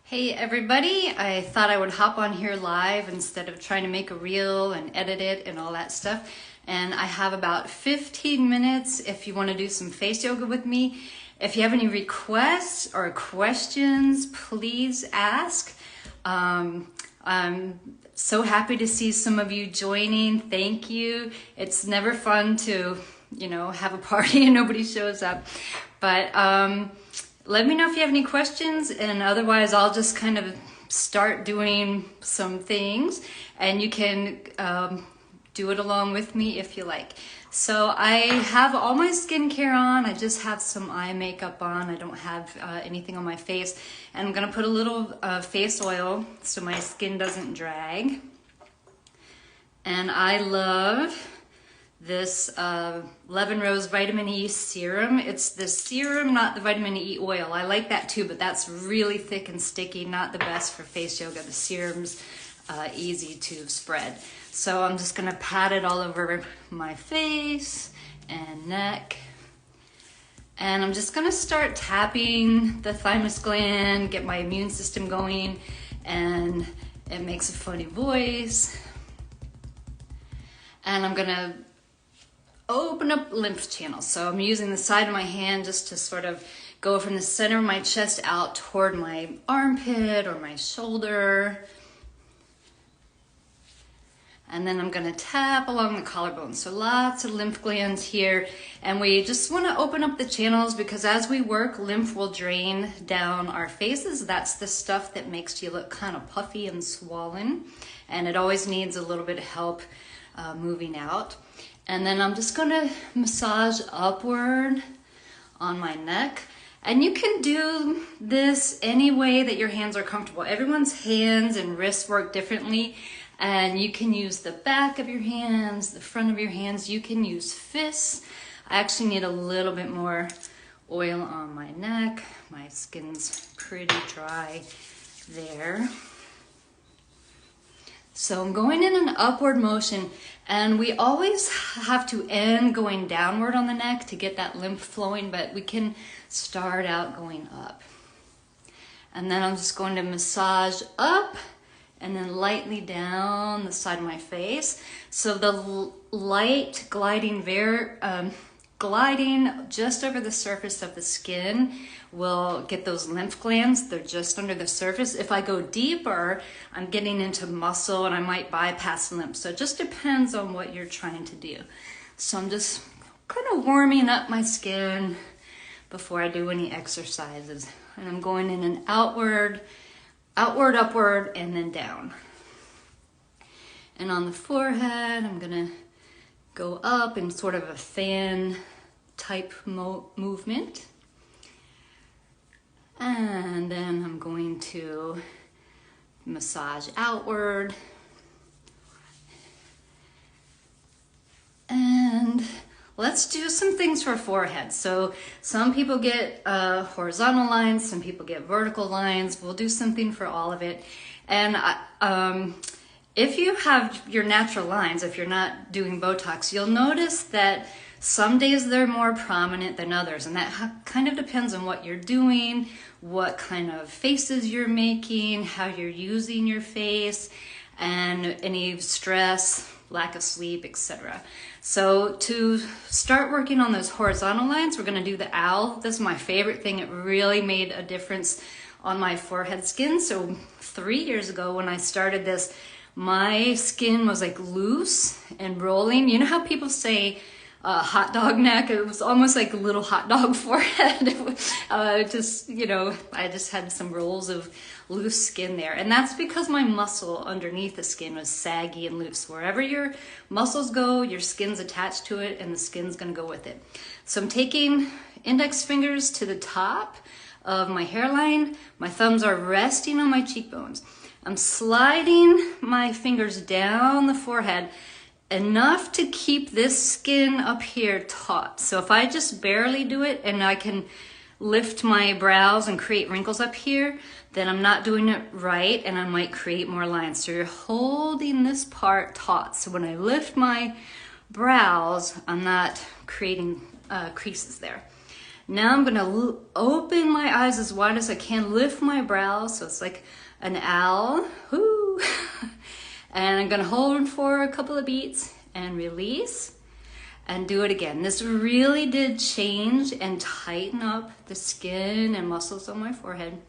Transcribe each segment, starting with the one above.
Hey everybody, I thought I would hop on here live instead of trying to make a reel and edit it and all that stuff. And I have about 15 minutes if you want to do some face yoga with me. If you have any requests or questions, please ask. I'm so happy to see some of you joining. Thank you. It's never fun to, have a party and nobody shows up. But let me know if you have any questions, and otherwise I'll just kind of start doing some things and you can do it along with me if you like. So I have all my skincare on. I just have some eye makeup on. I don't have anything on my face. And I'm gonna put a little face oil so my skin doesn't drag. And I love this Lemon Rose Vitamin E Serum. It's the serum, not the vitamin E oil. I like that too, but that's really thick and sticky, not the best for face yoga. The serum's easy to spread. So I'm just gonna pat it all over my face and neck. And I'm just gonna start tapping the thymus gland, get my immune system going, and it makes a funny voice. And I'm gonna open up lymph channels. So I'm using the side of my hand just to sort of go from the center of my chest out toward my armpit or my shoulder. And then I'm gonna tap along the collarbone. So lots of lymph glands here. And we just wanna open up the channels because as we work, lymph will drain down our faces. That's the stuff that makes you look kind of puffy and swollen. And it always needs a little bit of help moving out. And then I'm just gonna massage upward on my neck. And you can do this any way that your hands are comfortable. Everyone's hands and wrists work differently. And you can use the back of your hands, the front of your hands. You can use fists. I actually need a little bit more oil on my neck. My skin's pretty dry there. So I'm going in an upward motion, and we always have to end going downward on the neck to get that lymph flowing, but we can start out going up. And then I'm just going to massage up and then lightly down the side of my face. So the light gliding just over the surface of the skin will get those lymph glands. They're just under the surface. If I go deeper, I'm getting into muscle and I might bypass lymph. So it just depends on what you're trying to do. So I'm just kind of warming up my skin before I do any exercises. And I'm going in an outward, upward, and then down. And on the forehead, I'm gonna go up in sort of a fan type movement. And then I'm going to massage outward. And let's do some things for forehead. So some people get horizontal lines, some people get vertical lines. We'll do something for all of it. And if you have your natural lines, if you're not doing Botox, you'll notice that some days they're more prominent than others. And that kind of depends on what you're doing, what kind of faces you're making, how you're using your face, and any stress, lack of sleep, etc. So to start working on those horizontal lines, we're gonna do the owl. This is my favorite thing. It really made a difference on my forehead skin. So 3 years ago when I started this, my skin was like loose and rolling. You know how people say hot dog neck? It was almost like a little hot dog forehead. I just had some rolls of loose skin there. And that's because my muscle underneath the skin was saggy and loose. Wherever your muscles go, your skin's attached to it and the skin's gonna go with it. So I'm taking index fingers to the top of my hairline. My thumbs are resting on my cheekbones. I'm sliding my fingers down the forehead enough to keep this skin up here taut. So if I just barely do it and I can lift my brows and create wrinkles up here, then I'm not doing it right and I might create more lines. So you're holding this part taut. So when I lift my brows, I'm not creating creases there. Now I'm gonna open my eyes as wide as I can, lift my brows, so it's like an owl. Woo. And I'm gonna hold for a couple of beats and release and do it again. This really did change and tighten up the skin and muscles on my forehead.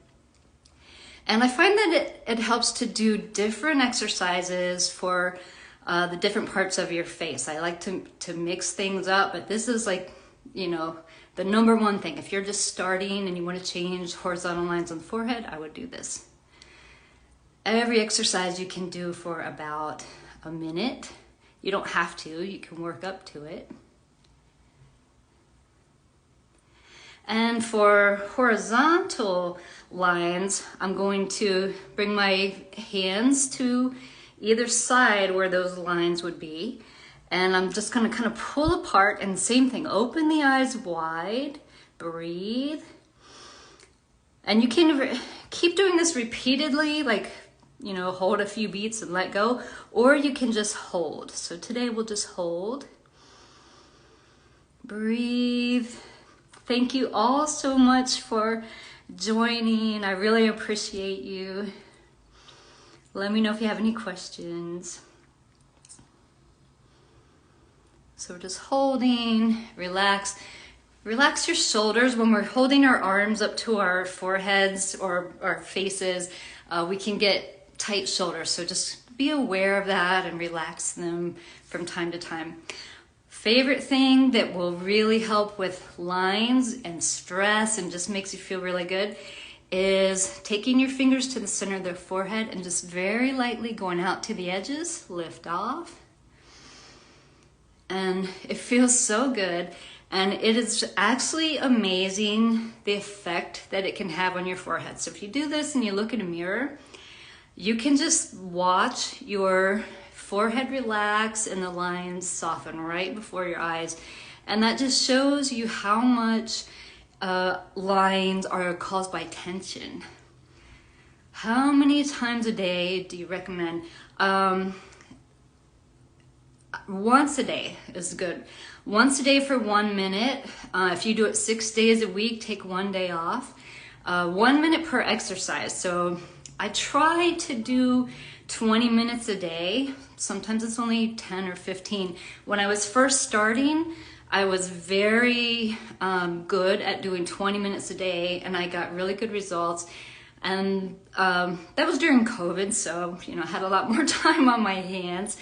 And I find that it helps to do different exercises for the different parts of your face. I like to mix things up, but this is like, you know, the number one thing. If you're just starting and you want to change horizontal lines on the forehead, I would do this. Every exercise you can do for about a minute. You don't have to, you can work up to it. And for horizontal lines, I'm going to bring my hands to either side where those lines would be. And I'm just gonna kind of pull apart, and same thing, open the eyes wide, breathe. And you can keep doing this repeatedly, like, you know, hold a few beats and let go, or you can just hold. So today we'll just hold. Breathe. Thank you all so much for joining. I really appreciate you. Let me know if you have any questions. So we're just holding, relax. Relax your shoulders. When we're holding our arms up to our foreheads or our faces, we can get tight shoulders. So just be aware of that and relax them from time to time. Favorite thing that will really help with lines and stress and just makes you feel really good is taking your fingers to the center of the forehead and just very lightly going out to the edges, lift off. And it feels so good. And it is actually amazing the effect that it can have on your forehead. So if you do this and you look in a mirror, you can just watch your forehead relax and the lines soften right before your eyes. And that just shows you how much lines are caused by tension. How many times a day do you recommend? Once a day is good. Once a day for 1 minute. If you do it 6 days a week, take 1 day off. 1 minute per exercise. So I try to do 20 minutes a day. Sometimes it's only 10 or 15. When I was first starting, I was very good at doing 20 minutes a day, and I got really good results. And that was during COVID, so you know, I had a lot more time on my hands.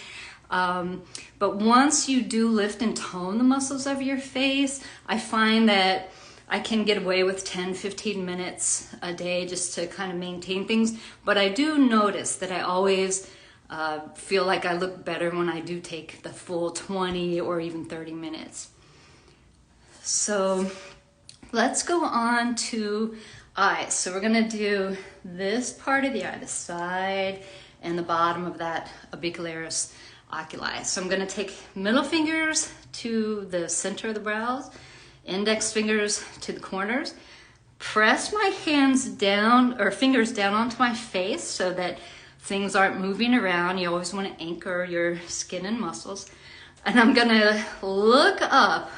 But once you do lift and tone the muscles of your face, I find that I can get away with 10, 15 minutes a day just to kind of maintain things. But I do notice that I always feel like I look better when I do take the full 20 or even 30 minutes. So let's go on to eyes. So we're gonna do this part of the eye, the side and the bottom of that orbicularis oculi. So I'm gonna take middle fingers to the center of the brows, index fingers to the corners, press my hands down or fingers down onto my face so that things aren't moving around. You always want to anchor your skin and muscles. And I'm gonna look up,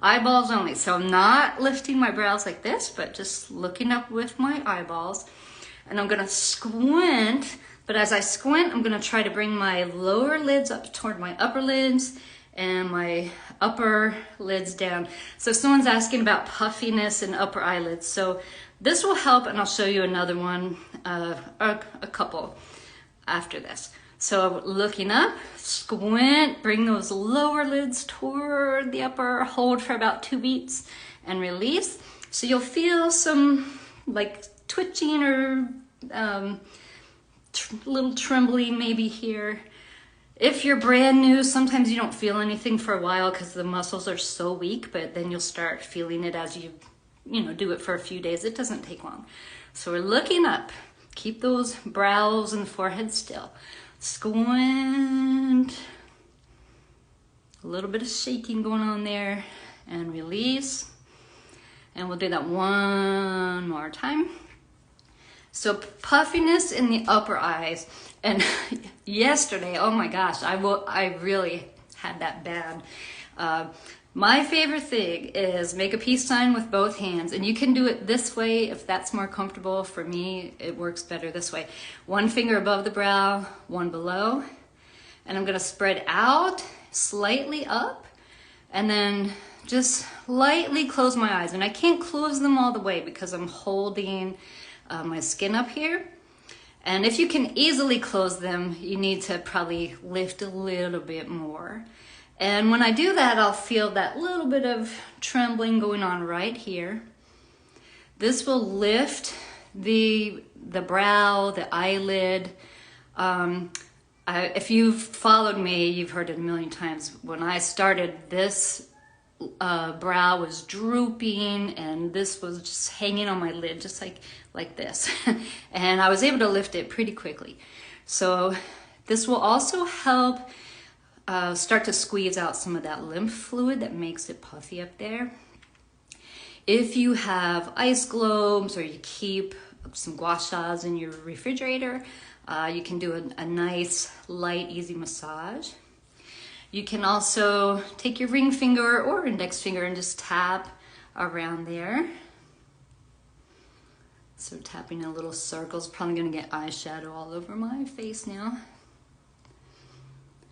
eyeballs only. So I'm not lifting my brows like this, but just looking up with my eyeballs. And I'm gonna squint, but as I squint, I'm gonna try to bring my lower lids up toward my upper lids and my upper lids down. So someone's asking about puffiness in upper eyelids. So this will help, and I'll show you another one, a couple after this. So looking up, squint, bring those lower lids toward the upper, hold for about 2 beats and release. So you'll feel some like twitching or little trembling maybe here. If you're brand new, sometimes you don't feel anything for a while because the muscles are so weak, but then you'll start feeling it as you do it for a few days. It doesn't take long. So we're looking up. Keep those brows and forehead still. Squint. A little bit of shaking going on there. And release. And we'll do that one more time. So puffiness in the upper eyes. And yesterday, oh my gosh, I really had that bad. My favorite thing is make a peace sign with both hands, and you can do it this way if that's more comfortable. For me, it works better this way. One finger above the brow, one below, and I'm gonna spread out, slightly up, and then just lightly close my eyes. And I can't close them all the way because I'm holding my skin up here. And if you can easily close them, you need to probably lift a little bit more. And when I do that, I'll feel that little bit of trembling going on right here. This will lift the brow, the eyelid. If you've followed me, you've heard it a million times. When I started, this brow was drooping and this was just hanging on my lid, just like this. And I was able to lift it pretty quickly. So this will also help start to squeeze out some of that lymph fluid that makes it puffy up there. If you have ice globes or you keep some gua sha in your refrigerator, you can do a nice, light, easy massage. You can also take your ring finger or index finger and just tap around there. So tapping in little circles, probably gonna get eyeshadow all over my face now.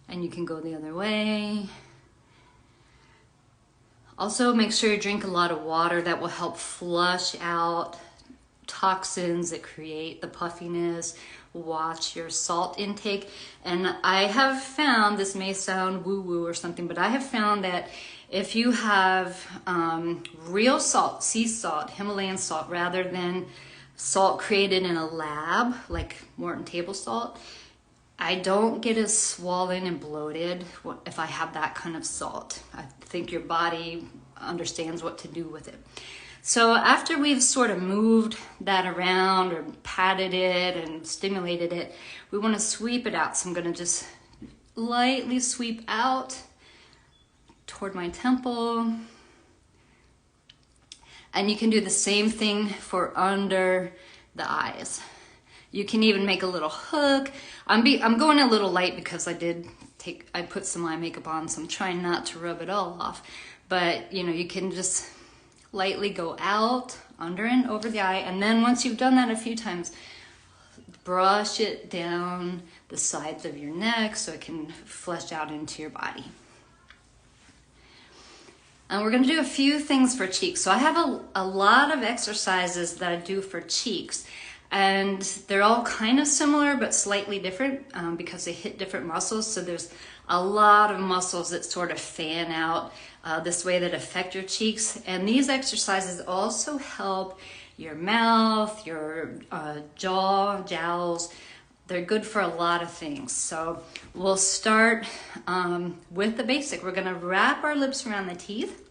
And you can go the other way. Also, make sure you drink a lot of water. That will help flush out toxins that create the puffiness. Watch your salt intake. And I have found, this may sound woo-woo or something, but I have found that if you have real salt, sea salt, Himalayan salt, rather than salt created in a lab, like Morton table salt, I don't get as swollen and bloated if I have that kind of salt. I think your body understands what to do with it. So after we've sort of moved that around or patted it and stimulated it, we want to sweep it out. So I'm going to just lightly sweep out toward my temple. And you can do the same thing for under the eyes. You can even make a little hook. I'm going a little light because I put some eye makeup on, so I'm trying not to rub it all off. But you know, you can just lightly go out, under and over the eye, and then once you've done that a few times, brush it down the sides of your neck so it can flesh out into your body. And we're gonna do a few things for cheeks. So I have a lot of exercises that I do for cheeks. And they're all kind of similar, but slightly different because they hit different muscles. So there's a lot of muscles that sort of fan out this way that affect your cheeks. And these exercises also help your mouth, your jaw, jowls. They're good for a lot of things. So we'll start with the basic. We're gonna wrap our lips around the teeth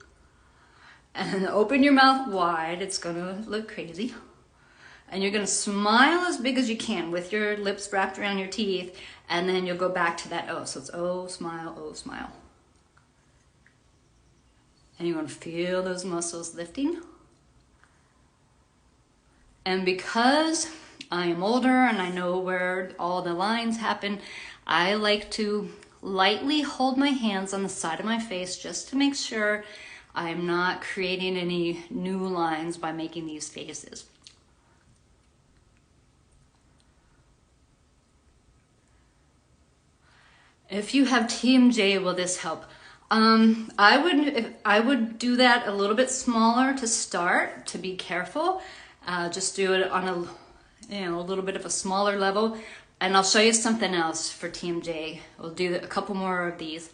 and open your mouth wide. It's gonna look crazy. And you're gonna smile as big as you can with your lips wrapped around your teeth, and then you'll go back to that O. So it's O, smile, O, smile. And you're gonna feel those muscles lifting. And because I am older and I know where all the lines happen, I like to lightly hold my hands on the side of my face just to make sure I'm not creating any new lines by making these faces. If you have TMJ, will this help? I would do that a little bit smaller to start, to be careful. Just do it on a little bit of a smaller level. And I'll show you something else for TMJ. We'll do a couple more of these.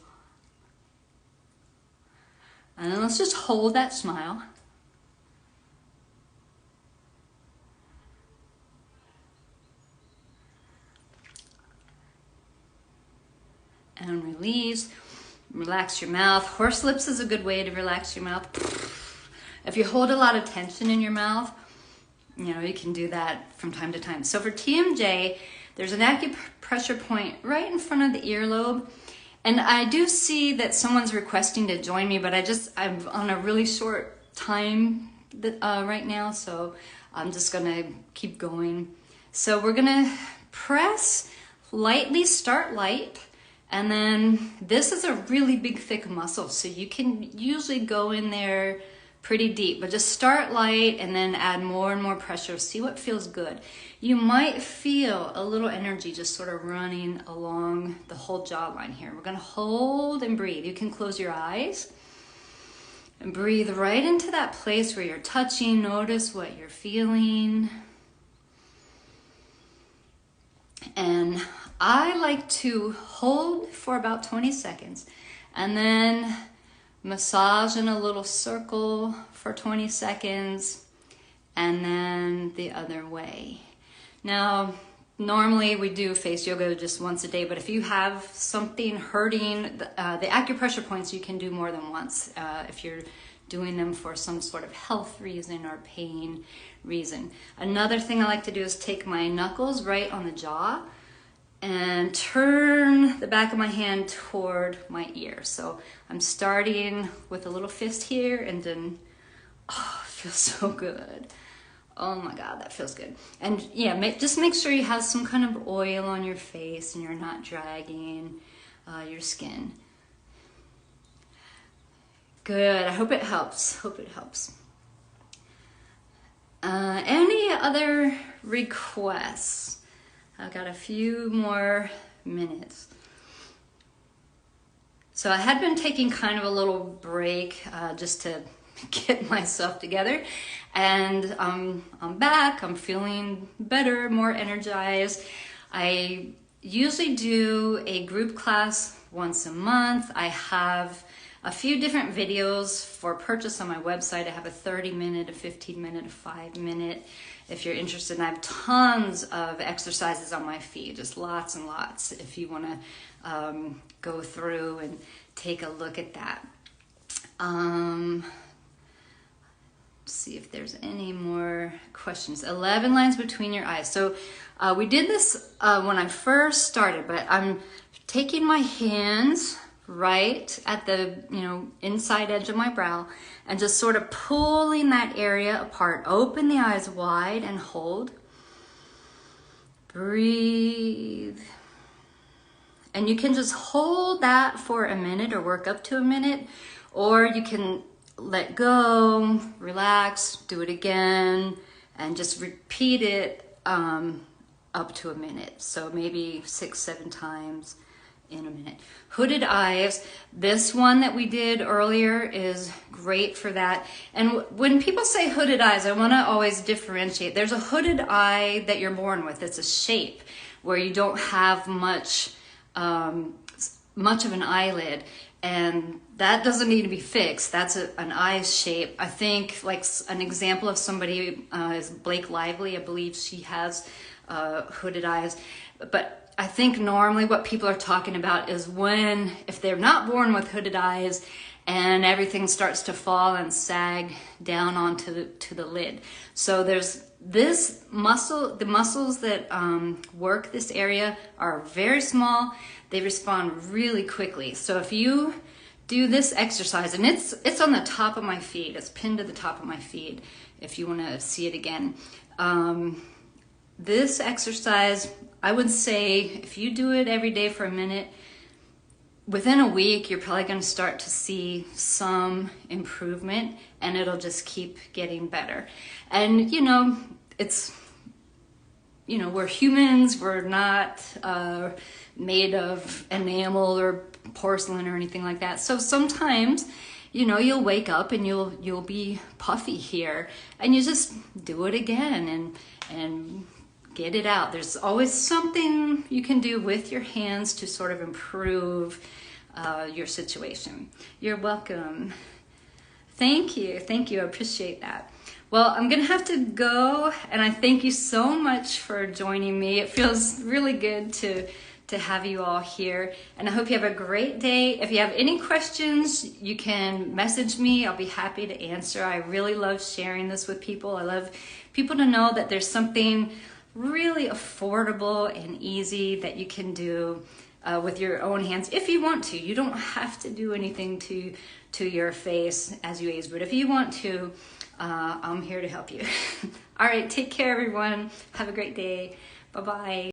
And then let's just hold that smile. And release. Relax your mouth. Horse lips is a good way to relax your mouth. If you hold a lot of tension in your mouth, you know, you can do that from time to time. So for TMJ, there's an acupressure point right in front of the earlobe. And I do see that someone's requesting to join me, but I'm on a really short time right now, so I'm just gonna keep going. So we're gonna press lightly, start light, And then this is a really big, thick muscle, so you can usually go in there pretty deep, but just start light and then add more and more pressure. See what feels good. You might feel a little energy just sort of running along the whole jawline here. We're gonna hold and breathe. You can close your eyes and breathe right into that place where you're touching. Notice what you're feeling. And I like to hold for about 20 seconds and then massage in a little circle for 20 seconds and then the other way. Now, normally we do face yoga just once a day, but if you have something hurting, the acupressure points you can do more than once if you're doing them for some sort of health reason or pain reason. Another thing I like to do is take my knuckles right on the jaw and turn the back of my hand toward my ear. So I'm starting with a little fist here and then, oh, it feels so good. Oh my God, that feels good. And yeah, just make sure you have some kind of oil on your face and you're not dragging your skin. Good, I hope it helps, Any other requests? I've got a few more minutes. So I had been taking kind of a little break just to get myself together, and I'm back. I'm feeling better, more energized. I usually do a group class once a month. I have a few different videos for purchase on my website. I have a 30-minute, a 15-minute, a 5-minute. If you're interested, and I have tons of exercises on my feed, just lots and lots, if you want to go through and take a look at that. See if there's any more questions. 11 lines between your eyes. So we did this when I first started, but I'm taking my hands right at the inside edge of my brow and just sort of pulling that area apart. Open the eyes wide and hold. Breathe. And you can just hold that for a minute or work up to a minute, or you can let go, relax, do it again, and just repeat it up to a minute. So maybe 6-7 times in a minute. Hooded eyes, this one that we did earlier is great for that. And when people say hooded eyes, I want to always differentiate. There's a hooded eye that you're born with. It's a shape where you don't have much of an eyelid, and that doesn't need to be fixed. That's an eye shape. I think like an example of somebody is Blake Lively. I believe she has hooded eyes, but I think normally what people are talking about is if they're not born with hooded eyes and everything starts to fall and sag down onto the lid. So there's this muscle, the muscles that work this area are very small. They respond really quickly. So if you do this exercise, and it's on the top of my feet, it's pinned to the top of my feet if you want to see it again. This exercise, I would say if you do it every day for a minute, within a week, you're probably going to start to see some improvement, and it'll just keep getting better. And, we're humans. We're not made of enamel or porcelain or anything like that. So sometimes, you'll wake up and you'll be puffy here, and you just do it again and get it out. There's always something you can do with your hands to sort of improve your situation. You're welcome. Thank you. I appreciate that. Well, I'm gonna have to go, and I thank you so much for joining me. It feels really good to have you all here, and I hope you have a great day. If you have any questions, you can message me. I'll be happy to answer. I really love sharing this with people. I love people to know that there's something really affordable and easy that you can do with your own hands if you want to. You don't have to do anything to your face as you age, but if you want to, I'm here to help you. All right, take care, everyone. Have a great day. Bye-bye.